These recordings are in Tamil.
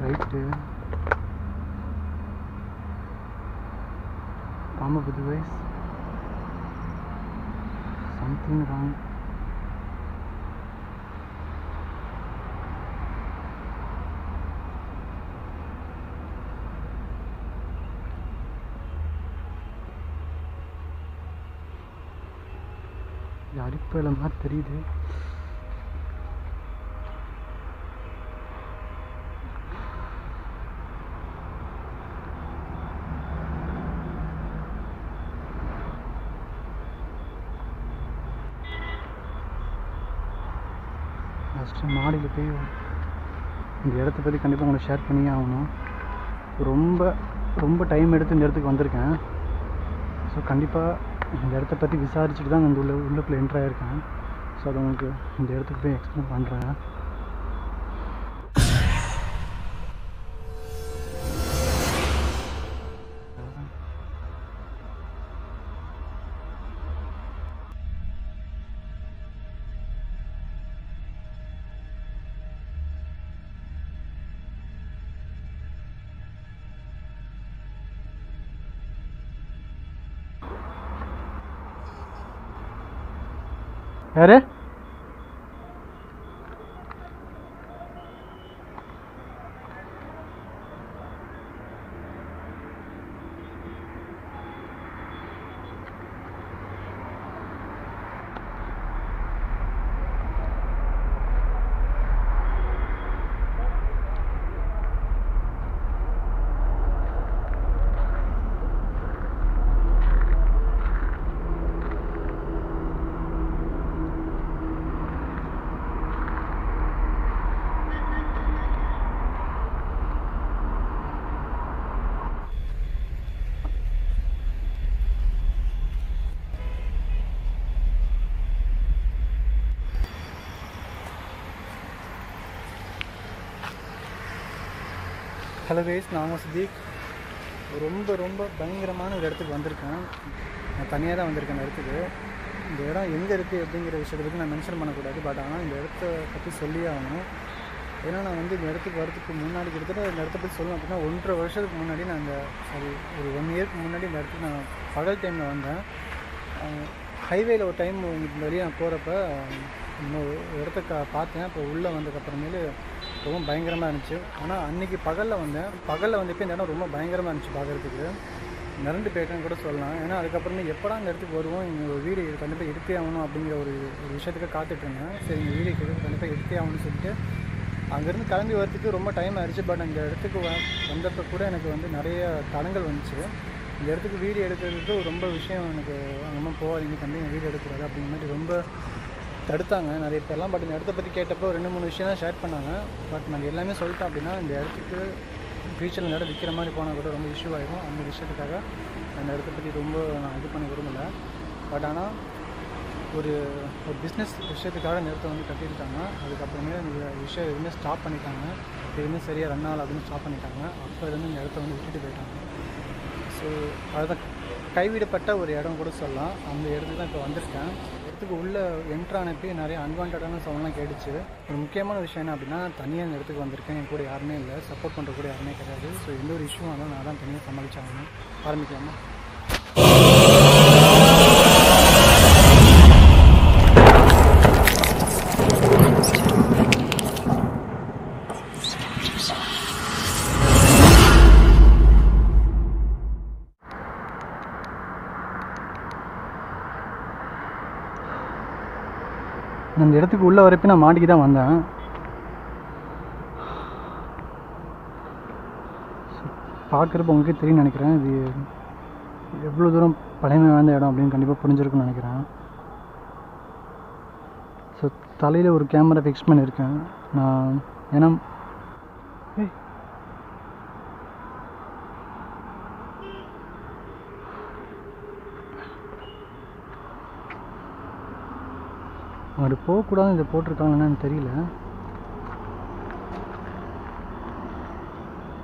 ரைட்டு பாம்பு வைஸ் சம்திங் ராங். அரிப்பையில் மாதிரி தெரியுது. ஃபஸ்ட்டு மாடியில் போய் இந்த இடத்த பற்றி கண்டிப்பாக உங்களுக்கு ஷேர் பண்ணியே ஆகணும். ரொம்ப டைம் எடுத்து இந்த இடத்துக்கு வந்திருக்கேன். ஸோ கண்டிப்பாக இந்த இடத்த பற்றி விசாரிச்சுட்டு தான் இந்த உள்ளுக்குள்ளே என்ட்ரு ஆகிருக்கேன். ஸோ அதை உங்களுக்கு இந்த இடத்துக்கு போய் எக்ஸ்பிளைன் பண்ணுறேன். யாரு ஹலோ கைஸ், நான் சித்திக். ரொம்ப பயங்கரமான ஒரு இடத்துக்கு வந்திருக்கேன். நான் தனியாக தான் வந்திருக்கேன் இந்த இடத்துக்கு. இந்த இடம் எங்கே இருக்குது அப்படிங்கிற விஷயத்தை பற்றி நான் மென்ஷன் பண்ணக்கூடாது. பட் ஆனால் இந்த இடத்த பற்றி சொல்லியே ஆகணும். ஏன்னா நான் வந்து இந்த இடத்துக்கு வரதுக்கு முன்னாடி கிட்டத்தட்ட இந்த இடத்த பற்றி சொல்லணும் அப்படின்னா 1.5 வருஷத்துக்கு முன்னாடி நான் ஒரு 1 இயருக்கு முன்னாடி இந்த இடத்துக்கு நான் பகல் டைமில் வந்தேன். ஹைவேயில் ஒரு டைம் வெளியே நான் போகிறப்ப இன்னொரு இடத்த பார்த்தேன். இப்போ உள்ளே வந்ததுக்கப்புறமேலு ரொம்ப பயங்கரமாக இருந்துச்சு. ஆனால் அன்றைக்கி பகலில் வந்தப்போ இந்த இடம் ரொம்ப பயங்கரமாக இருந்துச்சு பார்க்குறதுக்கு. மிரண்டு போயிட்டேன்னு கூட சொல்லலாம். ஏன்னா அதுக்கப்புறமே எப்படா இந்த இடத்துக்கு வருவோம், இங்கே ஒரு வீடு கண்டிப்பாக எடுத்தே ஆகணும் அப்படிங்கிற ஒரு விஷயத்துக்கு காத்துட்ருந்தேன். சரி, இந்த வீடு கண்டிப்பாக எடுத்தே ஆகணும்னு சொல்லிட்டு அங்கேருந்து கிளம்பி வரத்துக்கு ரொம்ப டைம் ஆயிடுச்சு. பட் அந்த இடத்துக்கு வந்தப்போ கூட எனக்கு வந்து நிறைய தடங்கள் வந்துச்சு. இந்த இடத்துக்கு வீடு எடுக்கிறதுக்கு ரொம்ப விஷயம் எனக்கு அங்கே போகாதீங்க, கண்டிப்பாக வீடு எடுக்கிறாரு அப்படிங்கிற மாதிரி ரொம்ப தடுத்தாங்க நிறைய பேர்லாம். பட் இந்த இடத்த பற்றி கேட்டப்போ 2-3 விஷயம் தான் ஷேர் பண்ணாங்க. பட் நான் எல்லாமே சொல்லிட்டேன் அப்படின்னா இந்த இடத்துக்கு ஃபியூச்சரில் இந்த இடம் விற்கிற மாதிரி போனால் கூட ரொம்ப இஷ்யூ ஆகிடும். அந்த விஷயத்துக்காக அந்த இடத்த பற்றி ரொம்ப நான் இது பண்ண விரும்பலை. பட் ஆனால் ஒரு பிஸ்னஸ் விஷயத்துக்காக இந்த இடத்த வந்து கட்டியிருக்காங்க. அதுக்கப்புறமே இந்த விஷயம் எதுவுமே ஸ்டாப் பண்ணிட்டாங்க. எதுவுமே சரியாக ரன் ஆகலை அப்படின்னு ஸ்டாப் பண்ணிட்டாங்க. அப்போ இருந்து இந்த இடத்த வந்து விட்டுட்டு போயிட்டாங்க. ஸோ அதுதான் கைவிடப்பட்ட ஒரு இடம் கூட சொல்லலாம். அந்த இடத்துக்கு தான் இப்போ வந்திருக்கேன். இடத்துக்கு உள்ளே என்ட்ரானப்பே நிறைய அன்வான்டான சவுண்ட்லாம் கேட்டுச்சு. ஒரு முக்கியமான விஷயம் என்ன அப்படின்னா, தனியாக இந்த இடத்துக்கு வந்திருக்கேன். என் கூட யாருமே இல்லை, சப்போர்ட் பண்ணுற கூட யாருமே கிடையாது. ஸோ எந்த ஒரு இஷ்யூவும் வந்தால் நான் தான் தனியாக சமாளிச்சாகணும். ஆரம்பிக்கலாமா? அந்த இடத்துக்கு உள்ளே வரப்போ நான் மாடிக்கு தான் வந்தேன். பார்க்குறப்ப உங்களுக்கே தெரியும் நினைக்கிறேன். இது எவ்வளோ தூரம் பழமை வாய்ந்த இடம் அப்படின்னு கண்டிப்பாக புரிஞ்சிருக்குன்னு நினைக்கிறேன். ஸோ தலையில் ஒரு கேமரா ஃபிக்ஸ் பண்ணியிருக்கேன் நான். ஏன்னா அப்படி போகக்கூடாதுன்னு இதை போட்டிருக்காங்கன்னு தெரியல.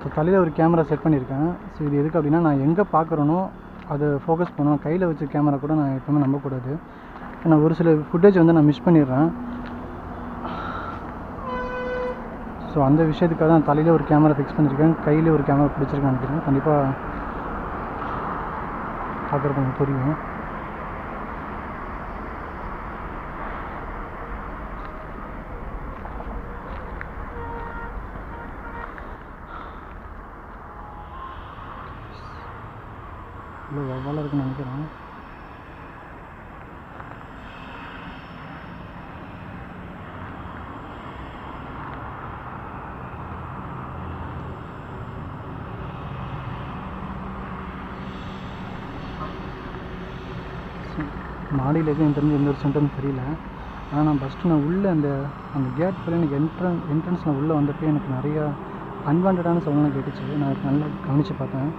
ஸோ தலையில் ஒரு கேமரா செட் பண்ணியிருக்கேன். ஸோ இது எதுக்கு அப்படின்னா, நான் எங்கே பார்க்குறேனோ அதை ஃபோக்கஸ் பண்ணுவேன். கையில் வச்ச கேமரா கூட நான் எப்பவுமே நம்பக்கூடாது. நான் ஒரு சில ஃபுட்டேஜ் வந்து நான் மிஸ் பண்ணிடுறேன். ஸோ அந்த விஷயத்துக்காக தான் தலையில் ஒரு கேமரா ஃபிக்ஸ் பண்ணியிருக்கேன், கையில் ஒரு கேமரா பிடிச்சிருக்கேன் நினைக்கிறேன். கண்டிப்பாக பார்க்குறவங்க புரியும். இவ்வளோ வவ்வாலாக இருக்குன்னு நினைக்கிறேன். மாடியில் எதுவும் தெரிஞ்சு எந்த ஒரு சென்டர்னு தெரியல. ஆனால் நான் ஃபஸ்ட்டு உள்ளே அந்த கேட் போல் எனக்கு என்ட்ரன்ஸ் நான் உள்ளே வந்தப்போ எனக்கு நிறையா அன்வான்டான சவுண்ட்லாம் கேட்டுச்சு. நான் நல்லா கவனித்து பார்த்தேன்.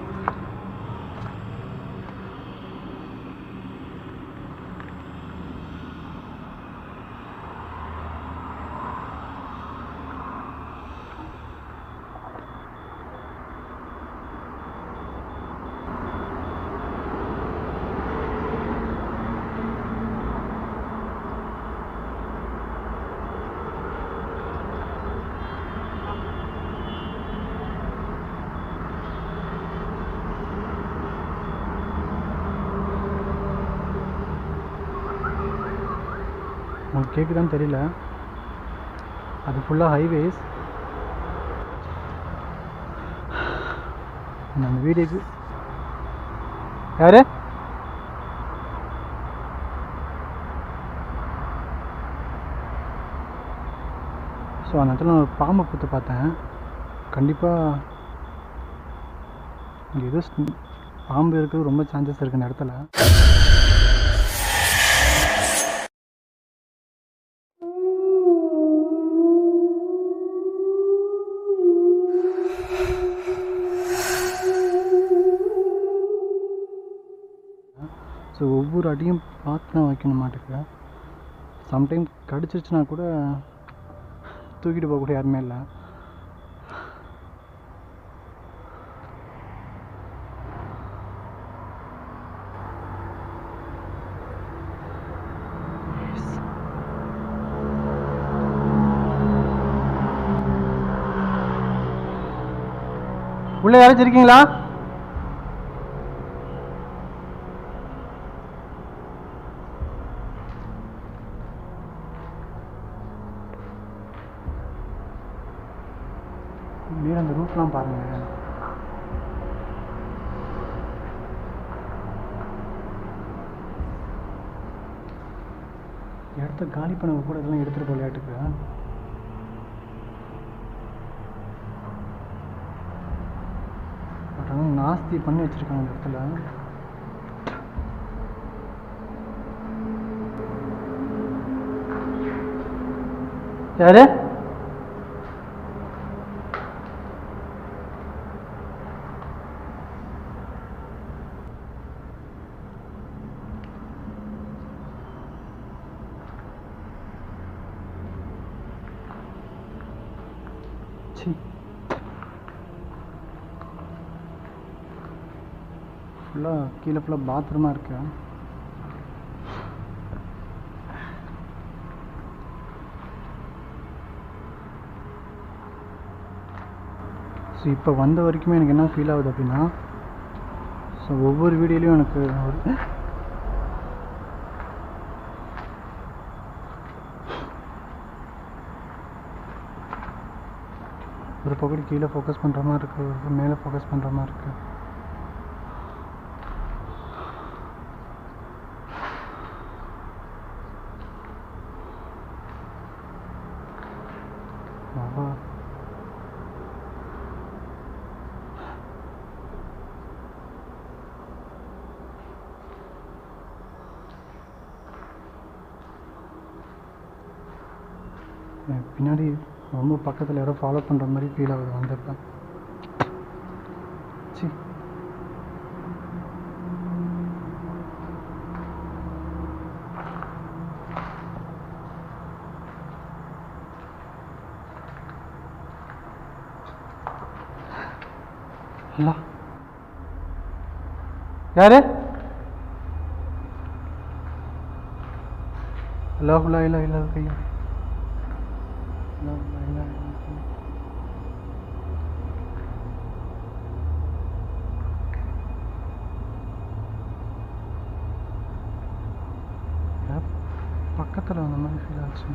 உங்களுக்கு கேட்குதான்னு தெரியல, அது ஃபுல்லாக ஹைவேஸ். அந்த வீடியோக்கு யார் ஸோ அந்த இடத்துல நான் ஒரு பாம்பை பார்த்து பார்த்தேன். கண்டிப்பாக இங்கே ஏதோ பாம்பு இருக்கிறது ரொம்ப சான்சஸ் இருக்குது இந்த இடத்துல. ஸோ ஒவ்வொரு அடியும் பார்த்து தான் வைக்கணும் மாட்டுக்கு. சம்டைம் கடிச்சிருச்சுன்னா கூட தூக்கிட்டு போகக்கூடிய யாருமே இல்லை. உள்ளே யாராச்சும் இருக்கீங்களா? நீர் அந்த ரூட்லாம் பாருங்கள். இடத்த காலி பண்ண கூட இதெல்லாம் எடுத்துகிட்டு போக விளையாட்டுக்கு. பட் ஆனால் நாஸ்தி பண்ணி வச்சுருக்காங்க அந்த இடத்துல. யாரு ஃபுல்லாக கீழே ஃபுல்லாக பாத்ரூமாக இருக்கு. ஸோ இப்போ வந்த வரைக்குமே எனக்கு என்ன ஃபீல் ஆகுது அப்படின்னா, ஸோ ஒவ்வொரு வீடியோலையும் எனக்கு ஒரு பகுதி கீழே ஃபோக்கஸ் பண்ணுற மாதிரி இருக்குது, ஒரு மேலே ஃபோக்கஸ் பண்ணுற மாதிரி இருக்குது. பின்னாடி ரொம்ப பக்கத்தில் யாரோ ஃபாலோ பண்ணுற மாதிரி ஃபீல் ஆகுது வந்தப்போ. சி இல்லை யாரு இல்லை இல்லை இல்லை இல்லை கையா பக்கத்தில் வந்த மாதிரி ஃபீல் ஆச்சு.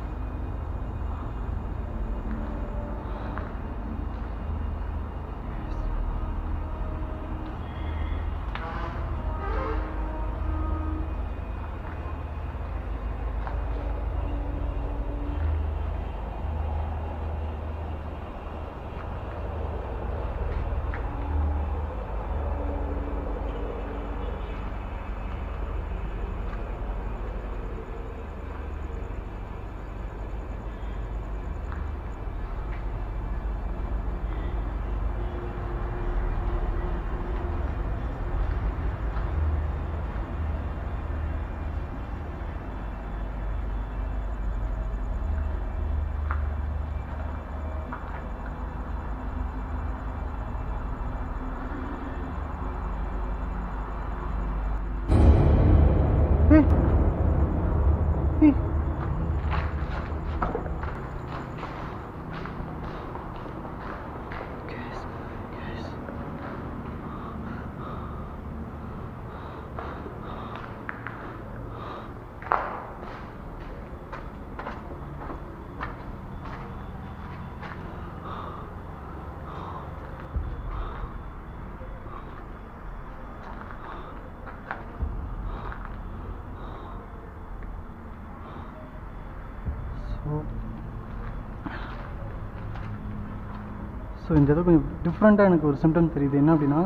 ஸோ இந்த இதை கொஞ்சம் டிஃப்ரெண்ட்டாக எனக்கு ஒரு சிம்டம் தெரியுது. என்ன அப்படின்னா,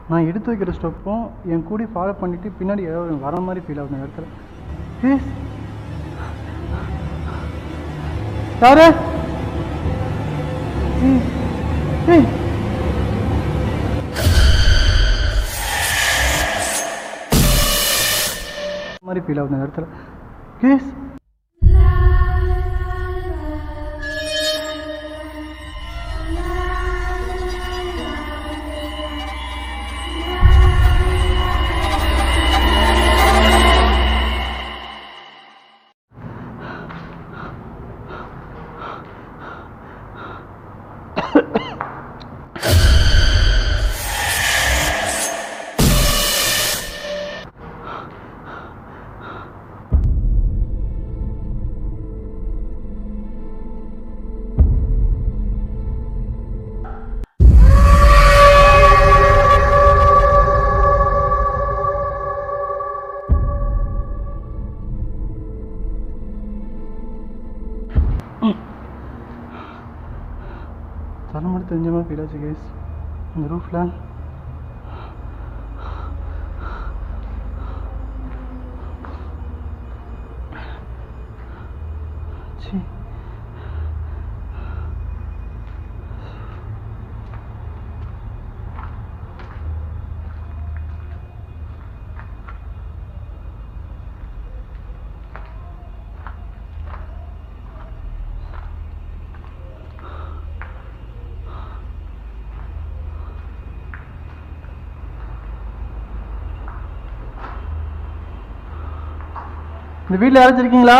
நான் எடுத்து வைக்கிற ஸ்டெப்பும் என் கூடி ஃபாலோ பண்ணிவிட்டு பின்னாடி ஏதாவது வர மாதிரி ஃபீல் ஆகுது இந்த இடத்துல. யாரு மாதிரி ஃபீல் ஆகுது இந்த இடத்துல. கேஸ் தலை மட்டும் தெரிஞ்ச மாதிரி ஃபீல் ஆச்சு கேஸ் இந்த ரூஃபில். இந்த வீட்டில் யாராச்சும் இருக்கீங்களா?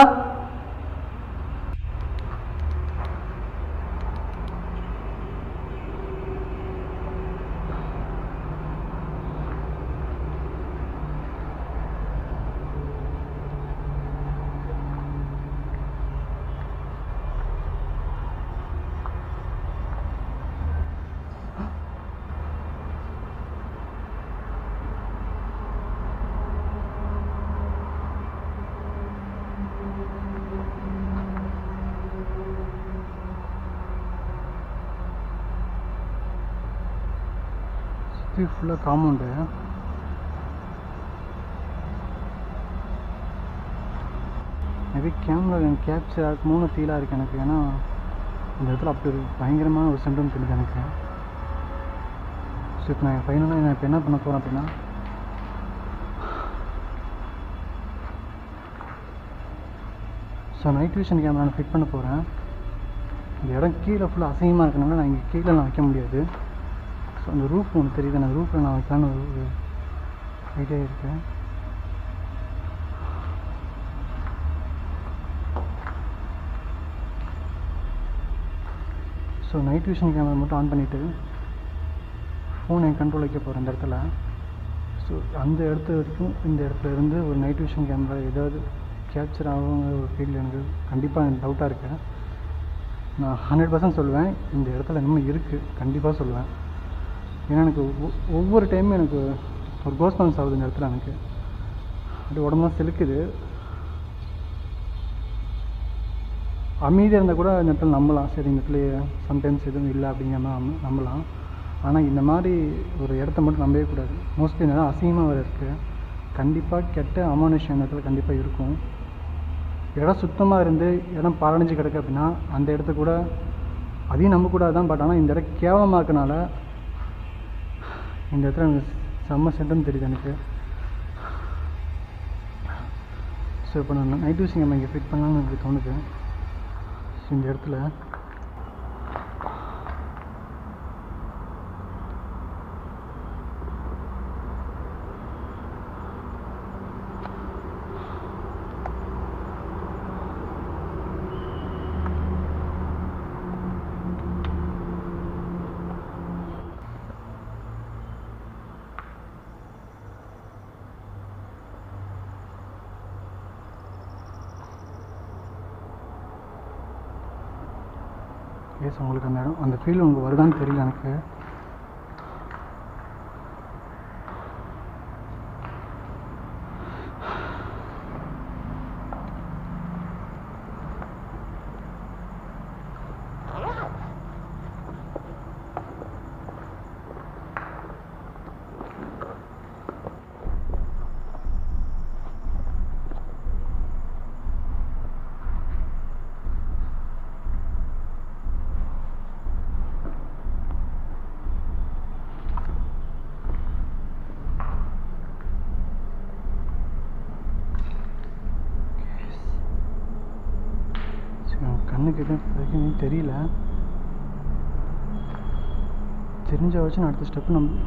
ஃபுல்லாக காம்பவுண்டு. மேபி கேமரா எனக்கு கேப்சர் ஆகுமோன்னு ஃபீலாக இருக்குது எனக்கு. ஏன்னா இந்த இடத்துல அப்படி ஒரு பயங்கரமான ஒரு சிம்டம் தெரியுது எனக்கு. ஸோ இப்போ நான் ஃபைனலாக நான் இப்போ என்ன பண்ண போகிறேன் அப்படின்னா, ஸோ நைட் விஷன் கேமரா நான் ஃபிட் பண்ண போகிறேன். இந்த இடம் கீழே ஃபுல்லாக அசிங்கமாக இருக்கனால நான் இங்கே கீழே நான் வைக்க முடியாது. ஸோ அந்த ரூஃப் ஒன்று தெரியுது, அந்த ரூஃபில் நான் வைக்கலான்னு ஒரு ஐடியா இருக்குது. ஸோ நைட் விஷன் கேமரா மட்டும் ஆன் பண்ணிவிட்டு ஃபோன் என் கண்ட்ரோல் வைக்க போகிறேன் இந்த இடத்துல. ஸோ அந்த இடத்து வரைக்கும் இந்த இடத்துல இருந்து ஒரு நைட் விஷன் கேமரா ஏதாவது கேப்சர் ஆகுங்கிற ஒரு ஃபீல் எனக்கு கண்டிப்பாக எனக்கு டவுட்டாக இருக்குது. நான் 100% சொல்லுவேன் இந்த இடத்துல இன்னும் இருக்குது, கண்டிப்பாக சொல்லுவேன். ஏன்னா எனக்கு ஒவ்வொரு டைமும் எனக்கு ஒரு கோஸ்பம்ஸ் ஆகுது இந்த இடத்துல. எனக்கு அப்படி உடம்புலாம் செலுக்குது. அமைதியாக இருந்தால் கூட இந்த இடத்துல நம்பலாம், சரி இந்த இடத்துல சம்டைம்ஸ் எதுவும் இல்லை அப்படிங்கிற மாதிரி நம்பலாம். ஆனால் இந்த மாதிரி ஒரு இடத்த மட்டும் நம்பவே கூடாது. மோஸ்ட்லி இந்த இடம் அசிங்கமாக வேறு இருக்குது. கண்டிப்பாக கெட்ட அமானுஷம் இந்த இடத்துல கண்டிப்பாக இருக்கும். இடம் சுத்தமாக இருந்து இடம் பாலடைஞ்சு கிடக்கு அப்படின்னா அந்த இடத்த கூட அதையும் நம்பக்கூடாது தான். பட் ஆனால் இந்த இடம் கேவலமாக இருக்கனால இந்த இடத்துல எனக்கு செம்ம சென்டம் தெரியுது எனக்கு. ஸோ இப்போ நான் நைட் விஷயம் நம்ம இங்கே ஃபிட் பண்ணலாம்னு எனக்கு தோணுது. ஸோ இந்த இடத்துல எஸ், உங்களுக்கு அந்த இடம் அந்த ஃபீல் உங்களுக்கு வருதான்னு தெரியல எனக்கு. கண்ணுக்கு எதுவும் தெரியல. தெரிஞ்ச வச்சு நான் அடுத்த ஸ்டெப்பு நம்ம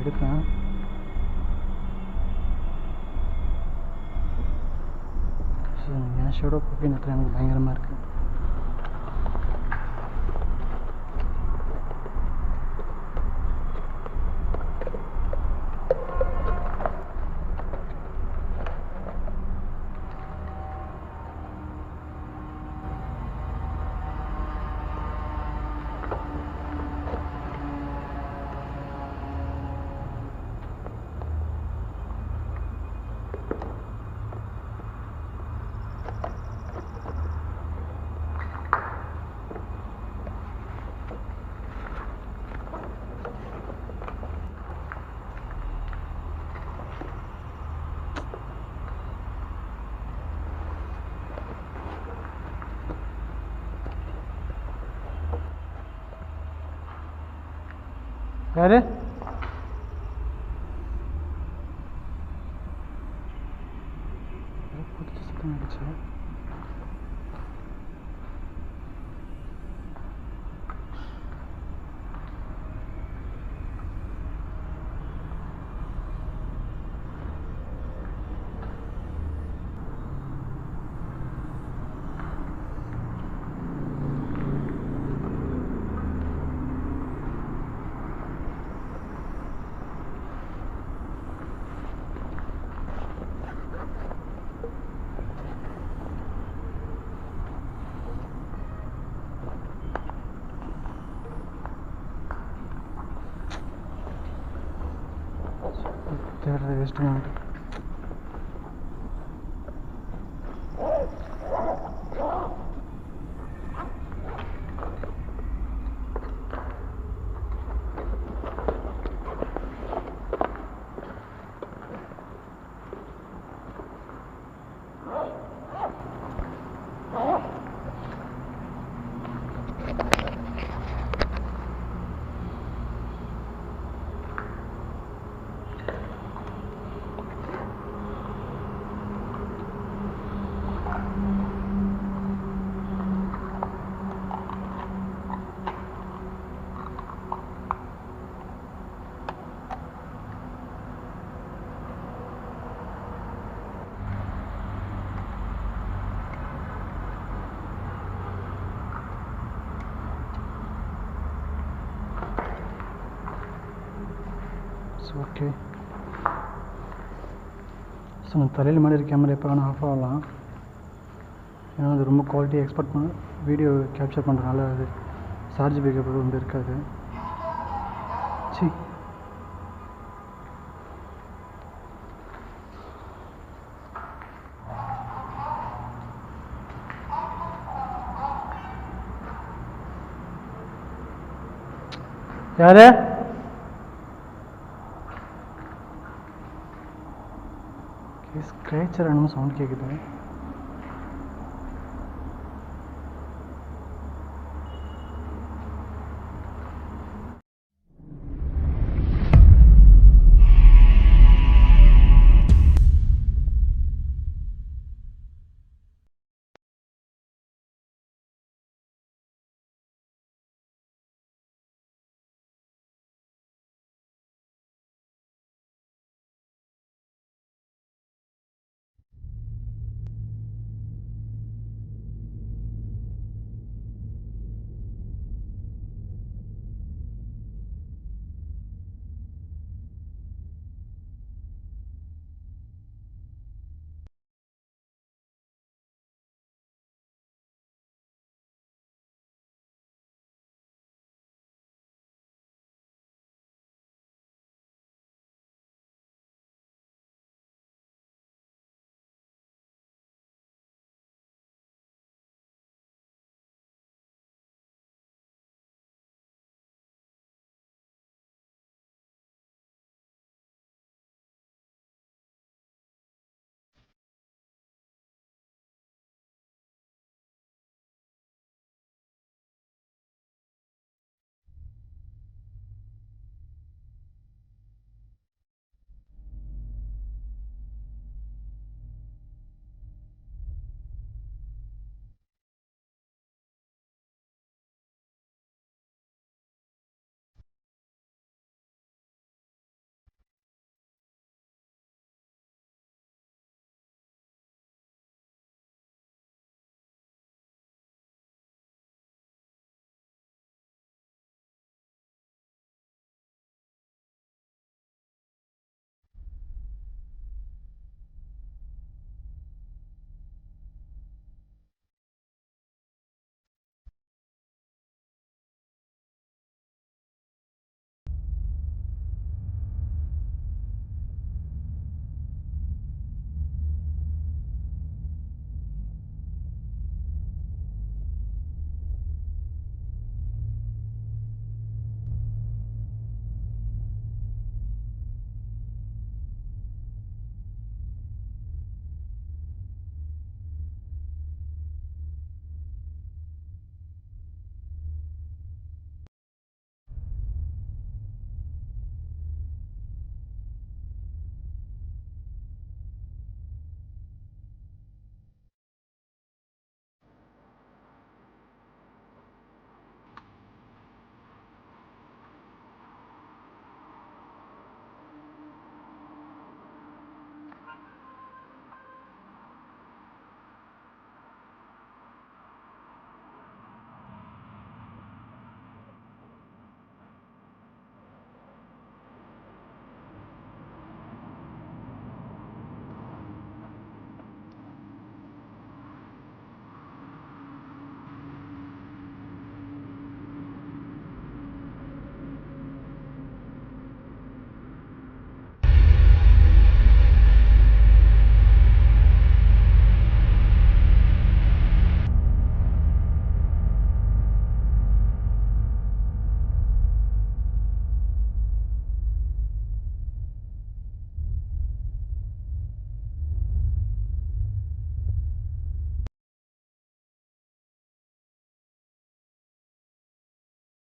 எடுப்பேன். ஸோ என் ஷேடோ போய் நேரத்தில் எனக்கு பயங்கரமாக இருக்குது. யாரு குடிச்சு சத்தம் அடிச்சு தேடுறது வேஸ்ட் பண்ணிட்டு. ஓகே. ஸோ நான் தலையில் மாதிரி கேமரா எப்போ வேணால் ஆஃப் ஆகலாம். ஏன்னா அது ரொம்ப குவாலிட்டி எக்ஸ்பெக்ட் பண்ண வீடியோ கேப்சர் பண்ணுறதுனால அது சார்ஜ் பேக்கப் வந்து இருக்காது. சி யாரு ஸ்க்ரேச்சர் என்னமோ சவுண்ட் கேட்குது.